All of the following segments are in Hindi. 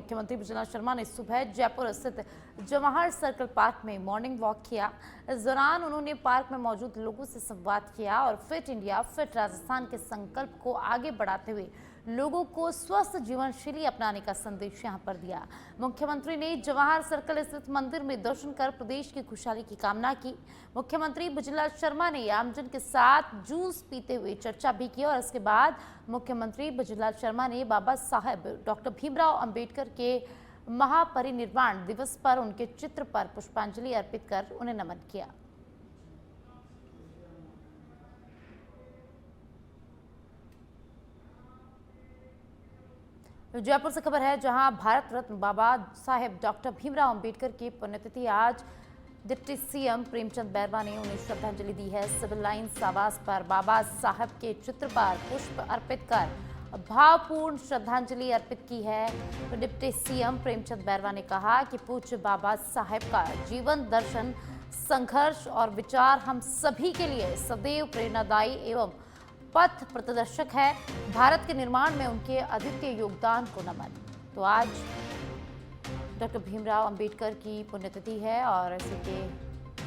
मुख्यमंत्री विजयलाल शर्मा ने सुबह जयपुर स्थित जवाहर सर्कल पार्क में मॉर्निंग वॉक किया। इस दौरान उन्होंने पार्क में मौजूद लोगों से संवाद किया और फिट इंडिया फिट राजस्थान के संकल्प को आगे बढ़ाते हुए लोगों को स्वस्थ जीवन शैली अपनाने का संदेश यहां पर दिया। मुख्यमंत्री ने जवाहर सर्कल स्थित मंदिर में दर्शन कर प्रदेश की खुशहाली की कामना की। मुख्यमंत्री विजयलाल शर्मा ने आमजन के साथ जूस पीते हुए चर्चा भी की और इसके बाद मुख्यमंत्री विजयलाल शर्मा ने बाबा साहेब डॉक्टर भीमराव अंबेडकर के महापरिनिर्वाण दिवस पर उनके चित्र पर पुष्पांजलि अर्पित कर उन्हें नमन किया। जयपुर से खबर है, जहां भारत रत्न बाबा साहेब डॉक्टर भीमराव अंबेडकर की पुण्यतिथि आज डिप्टी सीएम प्रेमचंद बैरवा ने उन्हें श्रद्धांजलि दी है। सिविल लाइन्स आवास पर बाबा साहब के चित्र पर पुष्प अर्पित कर भावपूर्ण श्रद्धांजलि अर्पित की है। तो डिप्टी सीएम प्रेमचंद बैरवा ने कहा कि पूज्य बाबा साहेब का जीवन दर्शन, संघर्ष और विचार हम सभी के लिए सदैव प्रेरणादायी एवं पथ प्रदर्शक है। भारत के निर्माण में उनके अद्वितीय योगदान को नमन। तो आज डॉक्टर भीमराव अंबेडकर की पुण्यतिथि है और इसी के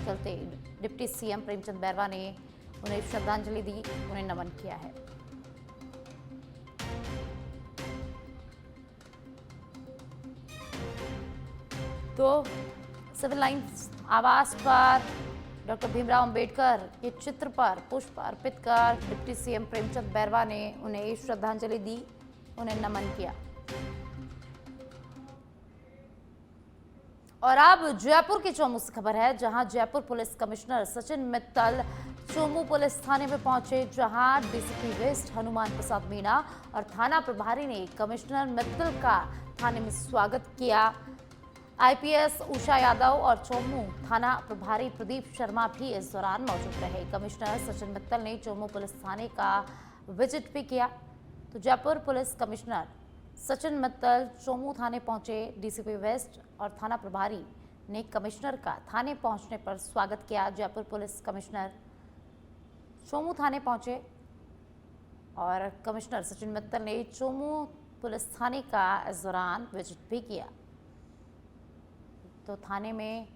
चलते डिप्टी सीएम प्रेमचंद बैरवा ने उन्हें श्रद्धांजलि दी, उन्हें नमन किया है। तो सिविल लाइन्स आवास पर डॉक्टर भीमराव अंबेडकर के चित्र पर पुष्प अर्पित कर डिप्टी सीएम प्रेमचंद बैरवा ने उन्हें श्रद्धांजलि दी, उन्हें नमन किया। और अब जयपुर की चौमू से खबर है, जहां Jaipur police commissioner Sachin Mittal Chomu police थाने में पहुंचे, जहां डीसीपी वेस्ट हनुमान प्रसाद मीणा और थाना प्रभारी ने कमिश्नर मित्तल का थाने में स्वागत किया। आईपीएस उषा यादव और चौमू थाना प्रभारी प्रदीप शर्मा भी इस दौरान मौजूद रहे। कमिश्नर सचिन मित्तल ने चौमू पुलिस थाने का विजिट भी किया। तो जयपुर पुलिस कमिश्नर सचिन मित्तल चौमू थाने पहुंचे। डीसीपी वेस्ट और थाना प्रभारी ने कमिश्नर का थाने पहुंचने पर स्वागत किया। जयपुर पुलिस कमिश्नर चौमू थाने पहुंचे और कमिश्नर सचिन मित्तल ने चौमू पुलिस थाने का इस दौरान विजिट भी किया। तो थाने में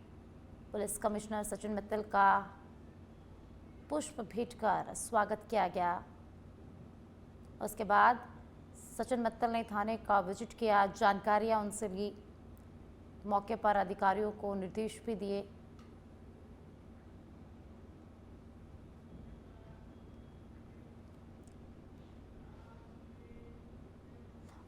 पुलिस कमिश्नर सचिन मित्तल का पुष्प भेंट कर स्वागत किया गया। उसके बाद सचिन मित्तल ने थाने का विजिट किया, जानकारियां उनसे ली, मौके पर अधिकारियों को निर्देश भी दिए।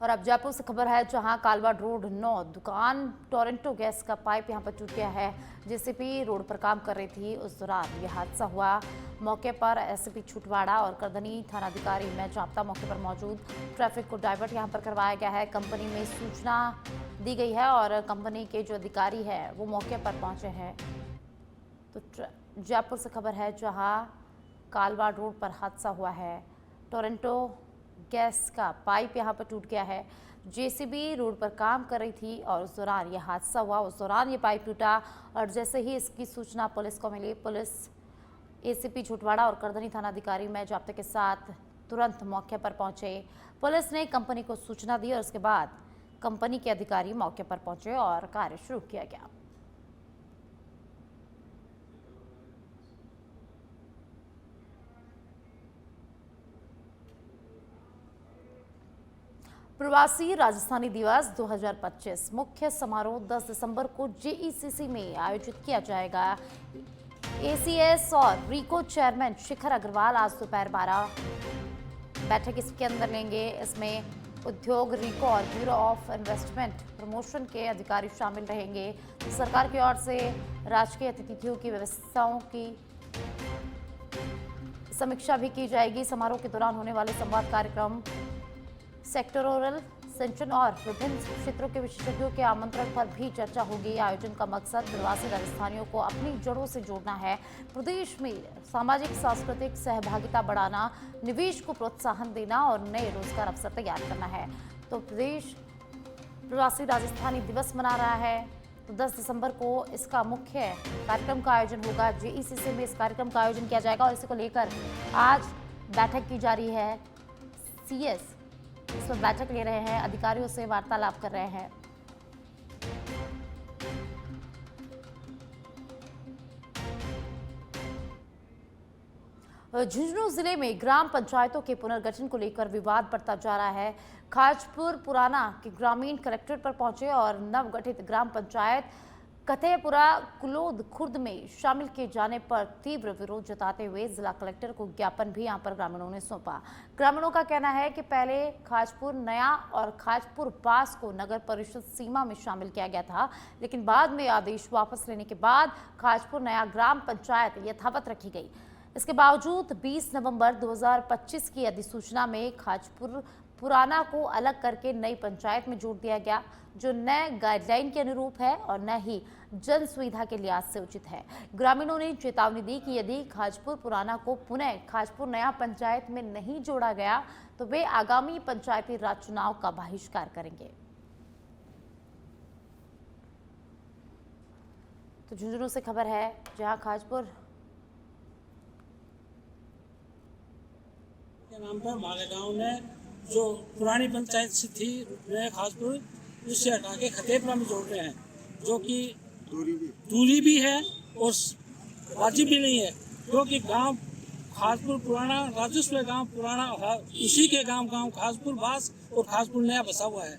और अब जयपुर से खबर है, जहां कालवाड़ रोड 9 दुकान टोरंटो गैस का पाइप यहां पर टूट गया है। जेसीबी रोड पर काम कर रही थी, उस दौरान यह हादसा हुआ। मौके पर एसपी छुटवाड़ा और करदनी थानाधिकारी मैं जाप्ता मौके पर मौजूद। ट्रैफिक को डाइवर्ट यहां पर करवाया गया है। कंपनी में सूचना दी गई है और कंपनी के जो अधिकारी है वो मौके पर पहुंचे हैं। तो जयपुर से खबर है, जहाँ कालवाड़ रोड पर हादसा हुआ है। टोरंटो गैस का पाइप यहां पर टूट गया है। जेसीबी रोड पर काम कर रही थी और उस दौरान यह हादसा हुआ। उस दौरान ये पाइप टूटा और जैसे ही इसकी सूचना पुलिस को मिली, पुलिस एसीपी छुटवाड़ा और करदनी थानाधिकारी मैं जाप्ते के साथ तुरंत मौके पर पहुंचे। पुलिस ने कंपनी को सूचना दी और उसके बाद कंपनी के अधिकारी मौके पर पहुंचे और कार्य शुरू किया गया। प्रवासी राजस्थानी दिवस 2025 मुख्य समारोह 10 दिसंबर को जेईसीसी में आयोजित किया जाएगा। एसीएस और रीको चेयरमैन शिखर अग्रवाल आज दोपहर 12 बैठक इसके अंदर लेंगे। इसमें उद्योग, रीको और ब्यूरो ऑफ इन्वेस्टमेंट प्रमोशन के अधिकारी शामिल रहेंगे। सरकार की ओर से राजकीय अतिथियों की व्यवस्थाओं की समीक्षा भी की जाएगी। समारोह के दौरान होने वाले संवाद कार्यक्रम, सेक्टोरल सेंशन और विभिन्न क्षेत्रों के विशेषज्ञों के आमंत्रण पर भी चर्चा होगी। आयोजन का मकसद प्रवासी राजस्थानियों को अपनी जड़ों से जोड़ना है, प्रदेश में सामाजिक सांस्कृतिक सहभागिता बढ़ाना, निवेश को प्रोत्साहन देना और नए रोजगार अवसर तैयार करना है। तो प्रदेश प्रवासी राजस्थानी दिवस मना रहा है। तो 10 दिसंबर को इसका मुख्य कार्यक्रम का आयोजन होगा। जेईसीसी में इस कार्यक्रम का आयोजन किया जाएगा और इसी को लेकर आज बैठक की जा रही है। सीएस इसमें बैठक ले रहे हैं, अधिकारियों से वार्तालाप कर रहे हैं। झुंझुनू जिले में ग्राम पंचायतों के पुनर्गठन को लेकर विवाद बढ़ता जा रहा है। खाजपुर पुराना के ग्रामीण कलेक्ट्रेट पर पहुंचे और नवगठित ग्राम पंचायत कथेपुरा कुलोद खुर्द में शामिल किए जाने पर तीव्र विरोध जताते हुए जिला कलेक्टर को ज्ञापन भी यहां पर ग्रामीणों ने सौंपा। ग्रामीणों का कहना है कि पहले खाजपुर नया और खाजपुर पास को नगर परिषद सीमा में शामिल किया गया था, लेकिन बाद में आदेश वापस लेने के बाद खाजपुर नया ग्राम पंचायत यथावत रखी गई। इसके बावजूद 20 नवंबर 2025 की अधिसूचना में खाजपुर पुराना को अलग करके नई पंचायत में जोड़ दिया गया, जो नए गाइडलाइन के अनुरूप है और न ही जन सुविधा के लिहाज से उचित है। ग्रामीणों ने चेतावनी दी कि यदि खाजपुर पुराना को पुनः खाजपुर नया पंचायत में नहीं जोड़ा गया तो वे आगामी पंचायती राज चुनाव का बहिष्कार करेंगे। तो झुंझुनू से खबर है, जहां खाजपुर के नाम पर मालेगांव ने जो पुरानी पंचायत से थी नया खाजपुर, उससे हटा के खतेपुरा में जोड़ रहे हैं, जो कि दूरी भी है और वाजिब भी नहीं है, क्योंकि गांव खाजपुर पुराना राजस्व गांव पुराना उसी के गांव खाजपुर बास और खाजपुर नया बसा हुआ है।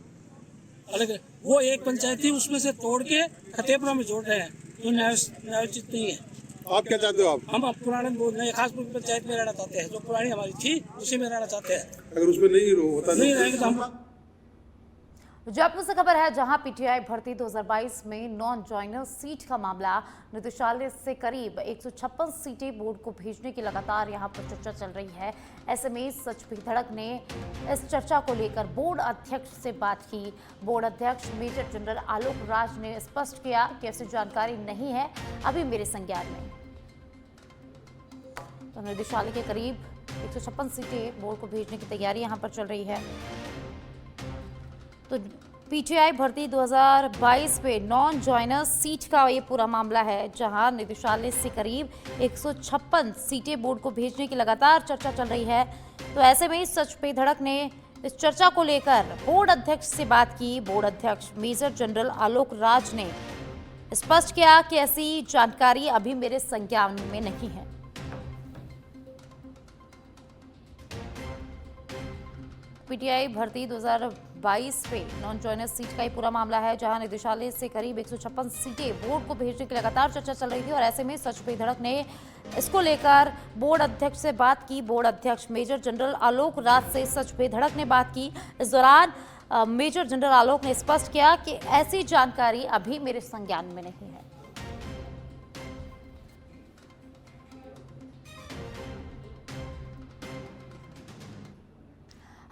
अलग वो एक पंचायत थी, उसमें से तोड़ के खतेपुरा में जोड़ रहे हैं, तो न्यायोचित नहीं है। आप क्या चाहते हो? आप हम पुराने नए खाजपुर पंचायत में रहना चाहते हैं, जो पुरानी हमारी थी उसी में रहना चाहते हैं। अगर उसमें नहीं होता नहीं रहेंगे तो हम। जयपुर से खबर है, जहां पीटीआई भर्ती 2022 में नॉन ज्वाइनर सीट का मामला निदेशालय से करीब 156 सीटें बोर्ड को भेजने की लगातार यहां पर चर्चा चल रही है। ऐसे में सच भी धड़क ने इस चर्चा को लेकर बोर्ड अध्यक्ष से बात की। बोर्ड अध्यक्ष मेजर जनरल आलोक राज ने स्पष्ट किया कि ऐसी जानकारी नहीं है अभी मेरे संज्ञान में। तो निदेशालय के करीब 156 सीटें बोर्ड को भेजने की तैयारी यहां पर चल रही है। तो पीटीआई भर्ती 2022 पे नॉन ज्वाइनर सीट का ये पूरा मामला है, जहां निदेशालय से करीब 156 सीटें बोर्ड को भेजने की लगातार चर्चा चल रही है। तो ऐसे में सच पे धड़क ने इस चर्चा को लेकर बोर्ड अध्यक्ष से बात की। बोर्ड अध्यक्ष मेजर जनरल आलोक राज ने स्पष्ट किया कि ऐसी जानकारी अभी मेरे संज्ञान में नहीं है। पीटीआई भर्ती 2022 पे नॉन ज्वाइनर सीट का ही पूरा मामला है, जहां निदेशालय से करीब 156 सीटें बोर्ड को भेजने की लगातार चर्चा चल रही थी और ऐसे में सच पे धड़क ने इसको लेकर बोर्ड अध्यक्ष से बात की। बोर्ड अध्यक्ष मेजर जनरल आलोक राज से सच पे धड़क ने बात की। इस दौरान मेजर जनरल आलोक ने स्पष्ट किया कि ऐसी जानकारी अभी मेरे संज्ञान में नहीं है।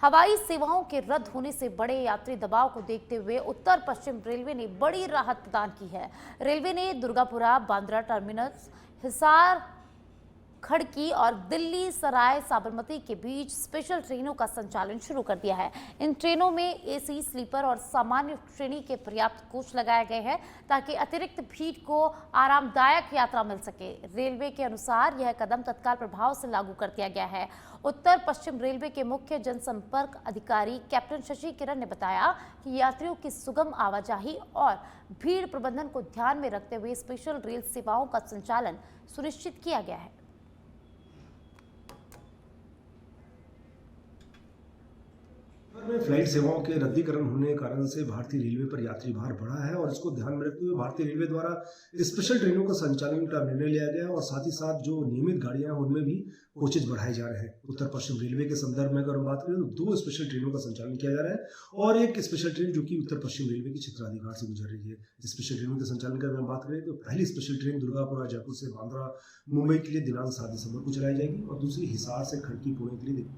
हवाई सेवाओं के रद्द होने से बड़े यात्री दबाव को देखते हुए उत्तर पश्चिम रेलवे ने बड़ी राहत प्रदान की है। रेलवे ने दुर्गापुरा, बांद्रा टर्मिनस, हिसार, खड़की और दिल्ली सराय साबरमती के बीच स्पेशल ट्रेनों का संचालन शुरू कर दिया है। इन ट्रेनों में एसी, स्लीपर और सामान्य श्रेणी के पर्याप्त कोच लगाए गए हैं, ताकि अतिरिक्त भीड़ को आरामदायक यात्रा मिल सके। रेलवे के अनुसार यह कदम तत्काल प्रभाव से लागू कर दिया गया है। उत्तर पश्चिम रेलवे के मुख्य जनसंपर्क अधिकारी कैप्टन शशि किरण ने बताया कि यात्रियों की सुगम आवाजाही और भीड़ प्रबंधन को ध्यान में रखते हुए स्पेशल रेल सेवाओं का संचालन सुनिश्चित किया गया है। में फ्लाइट सेवाओं के रद्दीकरण होने के कारण से भारतीय रेलवे पर यात्री भार बढ़ा है और इसको ध्यान में रखते हुए भारतीय रेलवे द्वारा स्पेशल ट्रेनों का संचालन का निर्णय लिया गया है और साथ ही साथ जो नियमित गाड़ियां हैं उनमें भी कोचेज बढ़ाए जा रहे हैं। उत्तर पश्चिम रेलवे के संदर्भ में अगर हम बात करें तो 2 स्पेशल ट्रेनों का संचालन किया जा रहा है और एक स्पेशल ट्रेन जो कि उत्तर पश्चिम रेलवे की चित्रादी घाट से गुजर रही है। स्पेशल ट्रेनों के संचालन की अगर हम बात करें तो पहली स्पेशल ट्रेन दुर्गापुरा जयपुर से बांद्रा मुंबई के लिए दिनांक 7 दिसंबर को चलाई जाएगी और दूसरी हिसार से खड़की पुणे के लिए।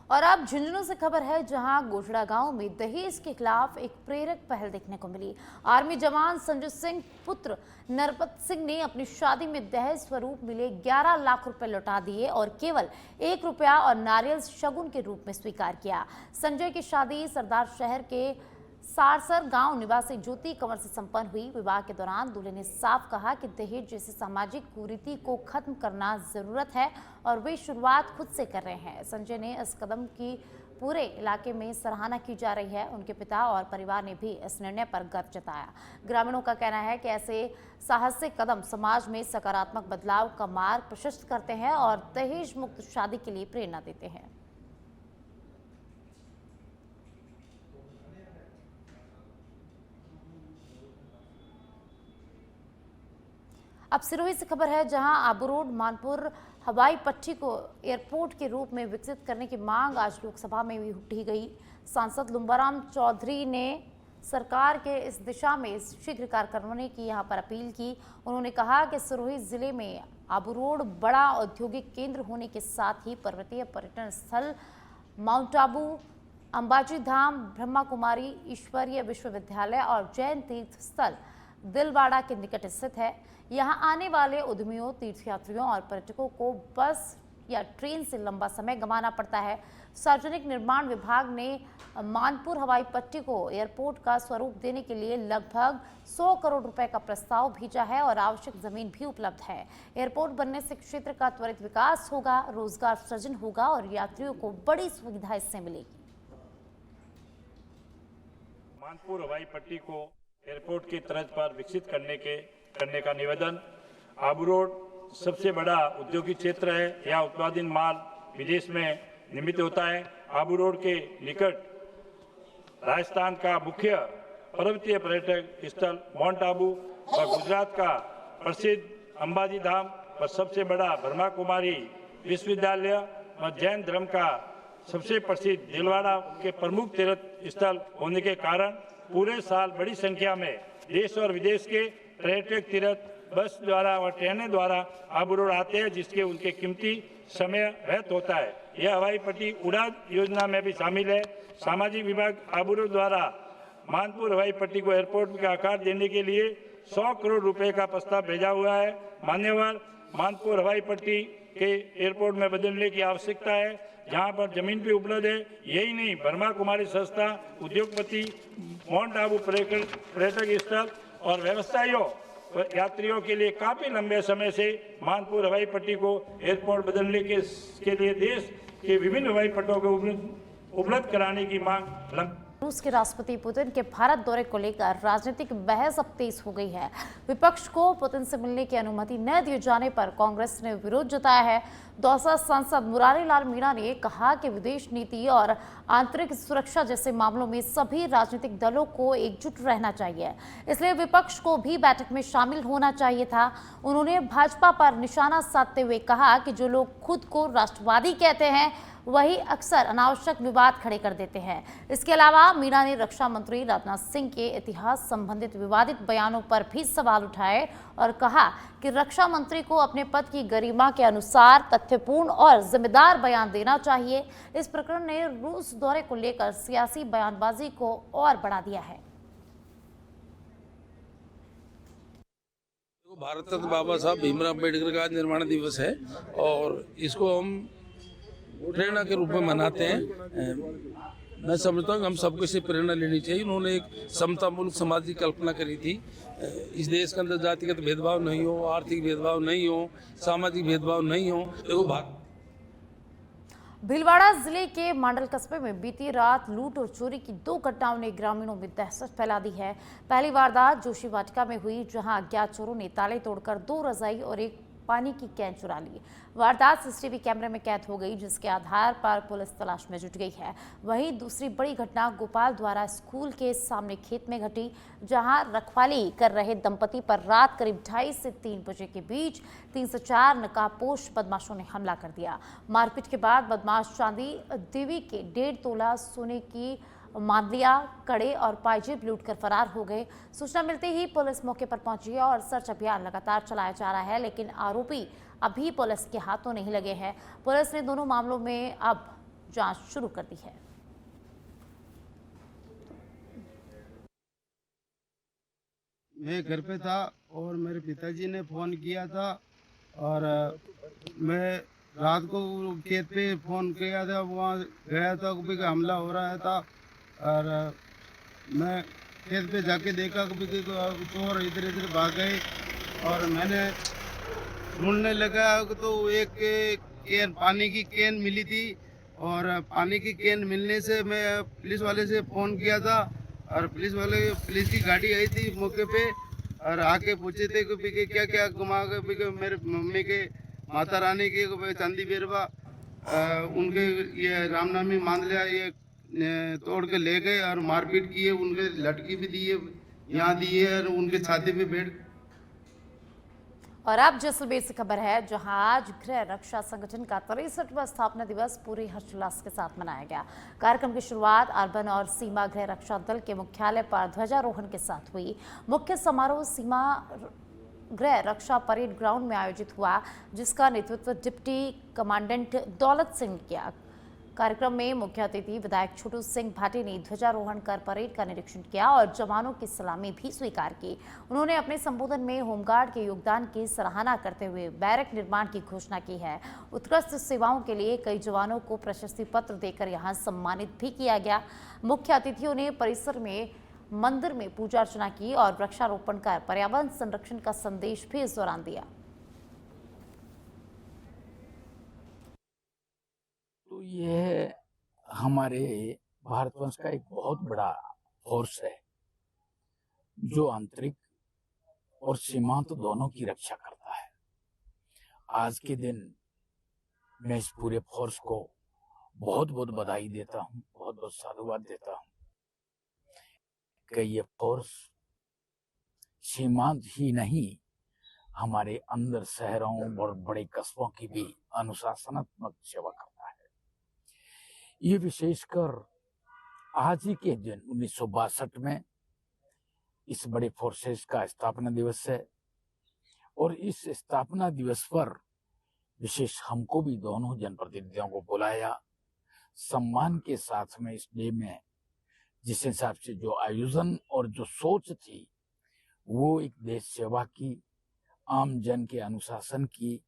और अब झुंझुनू से खबर है, जहां गोजड़ा गांव में दहेज के खिलाफ एक प्रेरक पहल देखने को मिली। आर्मी जवान संजय सिंह पुत्र नरपत सिंह ने अपनी शादी में दहेज स्वरूप मिले 11 लाख रुपए लौटा दिए और केवल 1 रुपया और नारियल शगुन के रूप में स्वीकार किया। संजय की शादी सरदार शहर के सारसर गांव निवासी ज्योति कंवर से संपन्न हुई। विवाह के दौरान दूल्हे ने साफ कहा कि दहेज जैसी सामाजिक कुरीति को खत्म करना जरूरत है और वे शुरुआत खुद से कर रहे हैं। संजय ने इस कदम की पूरे इलाके में सराहना की जा रही है। उनके पिता और परिवार ने भी इस निर्णय पर गर्व जताया। ग्रामीणों का कहना है कि ऐसे साहसिक कदम समाज में सकारात्मक बदलाव का मार्ग प्रशस्त करते हैं और दहेज मुक्त शादी के लिए प्रेरणा देते हैं। अब सिरोही से खबर है, जहां आबू रोड मानपुर हवाई पट्टी को एयरपोर्ट के रूप में विकसित करने की मांग आज लोकसभा में भी उठी गई। सांसद लुम्बाराम चौधरी ने सरकार के इस दिशा में शीघ्र कार्य करने की यहां पर अपील की। उन्होंने कहा कि सिरोही जिले में आबू रोड बड़ा औद्योगिक केंद्र होने के साथ ही पर्वतीय पर्यटन स्थल माउंट आबू, अंबाजी धाम, ब्रह्मा कुमारी ईश्वरीय विश्वविद्यालय और जैन तीर्थ स्थल दिलवाड़ा के निकट स्थित है। यहां आने वाले उद्यमियों, तीर्थयात्रियों और पर्यटकों को बस या ट्रेन से लंबा समय गंवाना पड़ता है। सार्वजनिक निर्माण विभाग ने मानपुर हवाई पट्टी को एयरपोर्ट का स्वरूप देने के लिए लगभग 100 करोड़ रुपए का प्रस्ताव भेजा है और आवश्यक जमीन भी उपलब्ध है। एयरपोर्ट बनने से क्षेत्र का त्वरित विकास होगा, रोजगार सृजन होगा और यात्रियों को बड़ी सुविधा इससे मिलेगी। मानपुर हवाई पट्टी को एयरपोर्ट की तर्ज पर विकसित करने का निवेदन। आबू रोड सबसे बड़ा औद्योगिक क्षेत्र है। यहाँ उत्पादन माल विदेश में निर्मित होता है। आबू रोड के निकट राजस्थान का मुख्य पर्वतीय पर्यटक स्थल माउंट आबू और गुजरात का प्रसिद्ध अंबाजी धाम और सबसे बड़ा ब्रह्मा कुमारी विश्वविद्यालय और जैन धर्म का सबसे प्रसिद्ध दिलवाड़ा के प्रमुख तीर्थ स्थल होने के कारण पूरे साल बड़ी संख्या में देश और विदेश के पर्यटक तीर्थ बस द्वारा और ट्रेनें द्वारा आबू रोड आते हैं, जिसके उनके कीमती समय व्यर्थ होता है। यह हवाई पट्टी उड़ान योजना में भी शामिल है। सामाजिक विभाग आबू रोड द्वारा मानपुर हवाई पट्टी को एयरपोर्ट का आकार देने के लिए 100 करोड़ रुपए का प्रस्ताव भेजा हुआ है। मान्यवर मानपुर हवाई पट्टी के एयरपोर्ट में बदलने की आवश्यकता है, जहां पर जमीन भी उपलब्ध है। यही नहीं, ब्रह्मा कुमारी संस्था, उद्योगपति, माउंट आबू पर्यटक स्थल और व्यवसायियों यात्रियों के लिए काफी लंबे समय से मानपुर हवाई पट्टी को एयरपोर्ट बदलने के लिए देश के विभिन्न हवाई पट्टों को उपलब्ध कराने की मांग। रूस के राष्ट्रपति पुतिन के भारत दौरे को लेकर राजनीतिक बहस अब तेज हो गई है। विपक्ष को पुतिन से मिलने की अनुमति न दिए जाने पर कांग्रेस ने विरोध जताया है। दौसा सांसद मुरारी लाल मीणा ने कहा कि विदेश नीति और आंतरिक सुरक्षा जैसे मामलों में सभी राजनीतिक दलों को एकजुट रहना चाहिए, इसलिए विपक्ष को भी बैठक में शामिल होना चाहिए था। उन्होंने भाजपा पर निशाना साधते हुए कहा कि जो लोग खुद को राष्ट्रवादी कहते हैं वही अक्सर अनावश्यक विवाद खड़े कर देते हैं। इसके अलावा मीणा ने रक्षा मंत्री राजनाथ सिंह के इतिहास संबंधित विवादित बयानों पर भी सवाल उठाए और कहा कि रक्षा मंत्री को अपने पद की गरिमा के अनुसार तथ्यपूर्ण और जिम्मेदार बयान देना चाहिए। इस प्रकरण ने रूस दौरे को लेकर सियासी बयानबाजी को और बढ़ा दिया है। भारत रत्न बाबा साहब भीमराव अम्बेडकर का आज निर्माण दिवस है और इसको हम प्रेरणा के रूप में मनाते हैं। मैं समझता हूँ कि हम सबको इससे प्रेरणा लेनी चाहिए। उन्होंने एक समतामूलक समाज की कल्पना करी थी। इस देश के अंदर जातिगत भेदभाव नहीं हो, आर्थिक भेदभाव नहीं हो, सामाजिक भेदभाव नहीं हो। देखो भीलवाड़ा जिले के मांडल कस्बे में बीती रात लूट और चोरी की 2 घटनाओं ने ग्रामीणों में दहशत फैला दी है। पहली वारदात जोशी वाटिका में हुई, जहां अज्ञात चोरों ने ताले तोड़कर 2 रजाई और एक पानी की कैन चुरा ली। वारदात सीसीटीवी कैमरे में कैद हो गई, जिसके आधार पर पुलिस तलाश में जुट गई है। वहीं दूसरी बड़ी घटना गोपाल द्वारा स्कूल के सामने खेत में घटी, जहां रखवाली कर रहे दंपति पर रात करीब 2:30 से 3 बजे के बीच 3 से 4 नकाबपोश बदमाशों ने हमला कर दिया। मारपीट के बाद बदमाश चांदी देवी के 1.5 तोला सोने की मांदलिया, कड़े और पायजेब लूटकर फरार हो गए। सूचना मिलते ही पुलिस मौके पर पहुंची है और सर्च अभियान लगातार चलाया जा रहा है, लेकिन आरोपी अभी पुलिस के हाथों नहीं लगे हैं। पुलिस ने दोनों मामलों में अब जांच शुरू कर दी है। मैं घर पे था और मेरे पिताजी ने फ़ोन किया था और मैं रात को खेत पे फ़ोन किया था, वहाँ गया था कभी का हमला हो रहा था और मैं खेत पे जाके देखा कभी चोर इधर इधर भाग गए और मैंने ढूंढने लगा तो एक कैन पानी की कैन मिली थी और पानी की कैन मिलने से मैं पुलिस वाले से फ़ोन किया था और पुलिस की गाड़ी आई थी मौके पे और आके पूछे थे कि क्या क्या घुमा के मेरे मम्मी के माता रानी के चांदी बेरवा उनके ये रामनामी मान लिया ये तोड़ के ले गए और मारपीट किए, उनके लटकी भी दिए, यहाँ दिए और उनके छाती पे बैठ। और अब जैसलमेर से खबर है, जहां आज गृह रक्षा संगठन का 63वां स्थापना दिवस पूरे हर्षोल्लास के साथ मनाया गया। कार्यक्रम की शुरुआत अर्बन और सीमा गृह रक्षा दल के मुख्यालय पर ध्वजारोहण के साथ हुई। मुख्य समारोह सीमा गृह रक्षा परेड ग्राउंड में आयोजित हुआ, जिसका नेतृत्व डिप्टी कमांडेंट दौलत सिंह ने किया। कार्यक्रम में मुख्य अतिथि विधायक छोटू सिंह भाटी ने ध्वजारोहण कर परेड का निरीक्षण किया और जवानों की सलामी भी स्वीकार की। उन्होंने अपने संबोधन में होमगार्ड के योगदान की सराहना करते हुए बैरक निर्माण की घोषणा की है। उत्कृष्ट सेवाओं के लिए कई जवानों को प्रशस्ति पत्र देकर यहां सम्मानित भी किया गया। मुख्य अतिथियों ने परिसर में मंदिर में पूजा अर्चना की और वृक्षारोपण कर पर्यावरण संरक्षण का संदेश भी इस दौरान दिया। तो यह हमारे भारतवंश का एक बहुत बड़ा फोर्स है जो आंतरिक और सीमांत दोनों की रक्षा करता है। आज के दिन मैं इस पूरे फोर्स को बहुत बहुत बधाई देता हूँ, बहुत बहुत साधुवाद देता हूँ कि ये फोर्स सीमांत ही नहीं, हमारे अंदर शहरों और बड़े कस्बों की भी अनुशासनात्मक सेवा करता है। ये विशेषकर आज ही के दिन 1962 में इस बड़े फोर्सेस का स्थापना दिवस है और इस स्थापना दिवस पर विशेष हमको भी दोनों जनप्रतिनिधियों को बुलाया सम्मान के साथ में। इस डे में जिस हिसाब से जो आयोजन और जो सोच थी वो एक देश सेवा की, आम जन के अनुशासन की,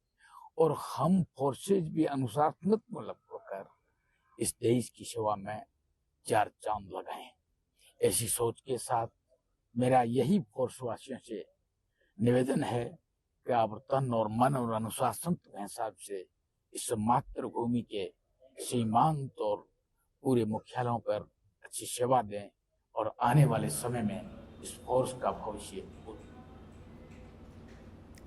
और हम फोर्सेज भी अनुशासनात्मक होकर इस देश की सेवा में 4 चांद लगाएं। ऐसी सोच के साथ मेरा यही फोर्स वासियों से निवेदन है कि आप तन और मन और अनुशासन के हिसाब से इस मातृभूमि के सीमांत और पूरे मुख्यालयों पर अच्छी सेवा दें और आने वाले समय में इस फोर्स का भविष्य।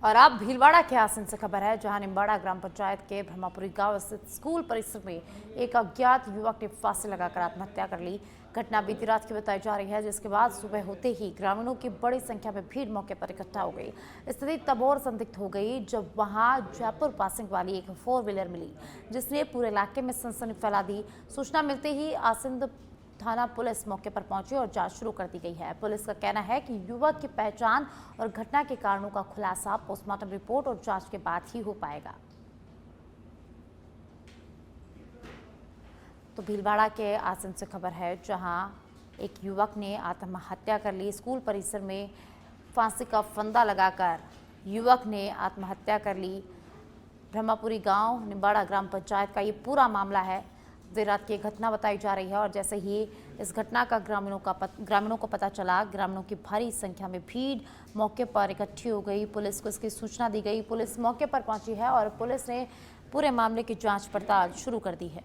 और अब भीलवाड़ा के आसन से खबर है, जहां निम्बाड़ा ग्राम पंचायत के ब्रह्मापुरी गांव स्थित स्कूल परिसर में एक अज्ञात युवक ने फांसी लगाकर आत्महत्या कर ली। घटना बीती रात की बताई जा रही है, जिसके बाद सुबह होते ही ग्रामीणों की बड़ी संख्या में भीड़ मौके पर इकट्ठा हो गई। स्थिति तब और संदिग्ध हो गई जब वहां जयपुर पासिंग वाली एक 4 व्हीलर मिली, जिसने पूरे इलाके में सनसनी फैला दी। सूचना मिलते ही आसिंद थाना पुलिस मौके पर पहुंची और जांच शुरू कर दी गई है। पुलिस का कहना है कि युवक की पहचान और घटना के कारणों का खुलासा पोस्टमार्टम रिपोर्ट और जांच के बाद ही हो पाएगा। तो भीलवाड़ा के आसन से खबर है, जहां एक युवक ने आत्महत्या कर ली। स्कूल परिसर में फांसी का फंदा लगाकर युवक ने आत्महत्या कर ली। ब्रह्मापुरी गांव निम्बाड़ा ग्राम पंचायत का ये पूरा मामला है। देर रात की घटना बताई जा रही है और जैसे ही इस घटना का ग्रामीणों को पता चला, ग्रामीणों की भारी संख्या में भीड़ मौके पर इकट्ठी हो गई। पुलिस को इसकी सूचना दी गई। पुलिस मौके पर पहुंची है और पुलिस ने पूरे मामले की जांच पड़ताल शुरू कर दी है।